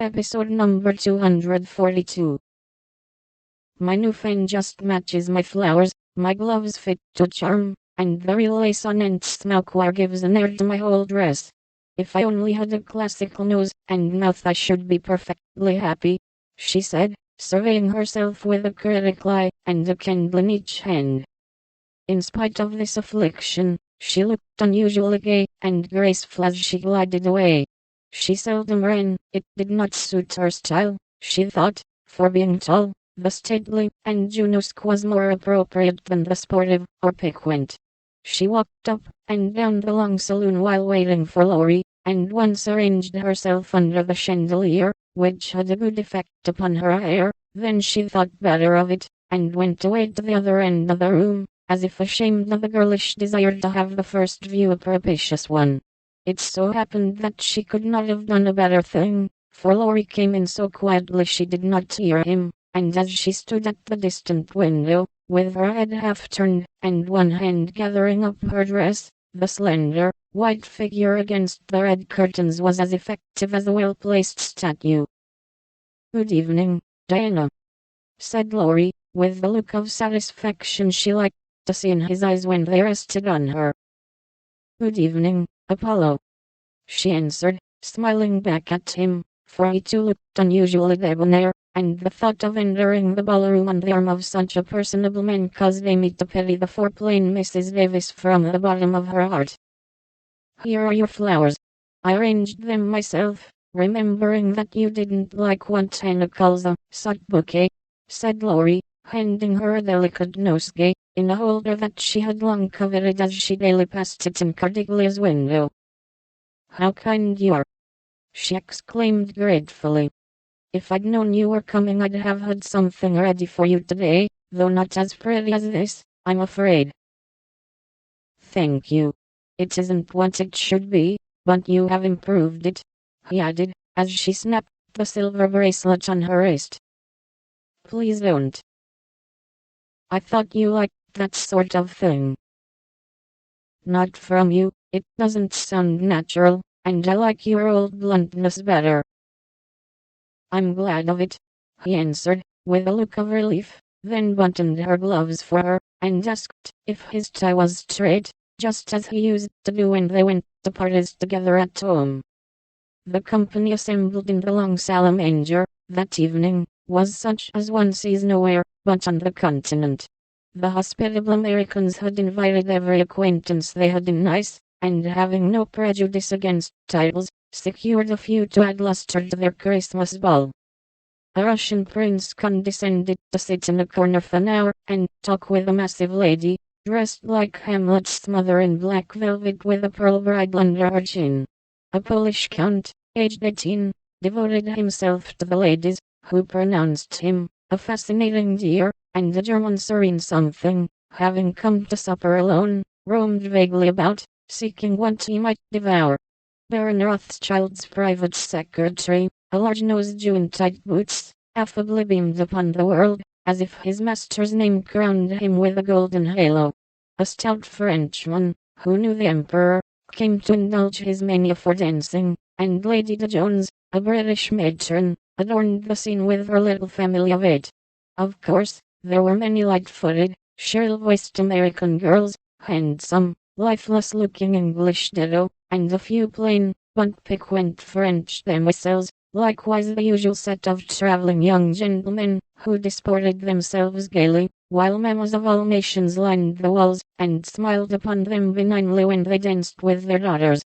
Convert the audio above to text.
Episode number 242. My new fan just matches my flowers, my gloves fit to charm, and the real lace on and smokewear gives an air to my whole dress. If I only had a classical nose and mouth I should be perfectly happy, she said, surveying herself with a critical eye and a candle in each hand. In spite of this affliction, she looked unusually gay and graceful as she glided away. She seldom ran, it did not suit her style, she thought, for being tall, the stately and Junosque was more appropriate than the sportive or piquant. She walked up and down the long saloon while waiting for Laurie, and once arranged herself under the chandelier, which had a good effect upon her hair. Then she thought better of it, and went away to the other end of the room, as if ashamed of the girlish desire to have the first view a propitious one. It so happened that she could not have done a better thing, for Laurie came in so quietly she did not hear him, and as she stood at the distant window, with her head half turned, and one hand gathering up her dress, the slender, white figure against the red curtains was as effective as a well-placed statue. "Good evening, Diana," said Laurie, with the look of satisfaction she liked to see in his eyes when they rested on her. "Good evening, Apollo," she answered, smiling back at him, for he too looked unusually debonair, and the thought of entering the ballroom on the arm of such a personable man caused Amy to pity the foreplain Mrs. Davis from the bottom of her heart. "Here are your flowers. I arranged them myself, remembering that you didn't like what Hannah calls a soft bouquet," said Laurie, handing her a delicate nosegay, in a holder that she had long coveted as she daily passed it in Cardegalia's window. "How kind you are!" she exclaimed gratefully. "If I'd known you were coming I'd have had something ready for you today, though not as pretty as this, I'm afraid." "Thank you. It isn't what it should be, but you have improved it," he added, as she snapped the silver bracelet on her wrist. "Please don't. I thought you liked that sort of thing." "Not from you, it doesn't sound natural, and I like your old bluntness better." "I'm glad of it," he answered, with a look of relief, then buttoned her gloves for her, and asked if his tie was straight, just as he used to do when they went to parties together at home. The company assembled in the long salamander that evening was such as one sees nowhere but on the continent. The hospitable Americans had invited every acquaintance they had in Nice, and having no prejudice against titles, secured a few to add luster to their Christmas ball. A Russian prince condescended to sit in a corner for an hour and talk with a massive lady, dressed like Hamlet's mother in black velvet with a pearl bridle under her chin. A Polish count, aged 18, devoted himself to the ladies, who pronounced him a fascinating dear, and the German serene something, having come to supper alone, roamed vaguely about, seeking what he might devour. Baron Rothschild's private secretary, a large-nosed Jew in tight boots, affably beamed upon the world, as if his master's name crowned him with a golden halo. A stout Frenchman, who knew the Emperor, came to indulge his mania for dancing, and Lady De Jones, a British matron, adorned the scene with her little family of 8. Of course, there were many light-footed, shrill-voiced American girls, handsome, lifeless-looking English ditto, and a few plain, but piquant French demoiselles, likewise the usual set of traveling young gentlemen, who disported themselves gaily, while mammas of all nations lined the walls, and smiled upon them benignly when they danced with their daughters.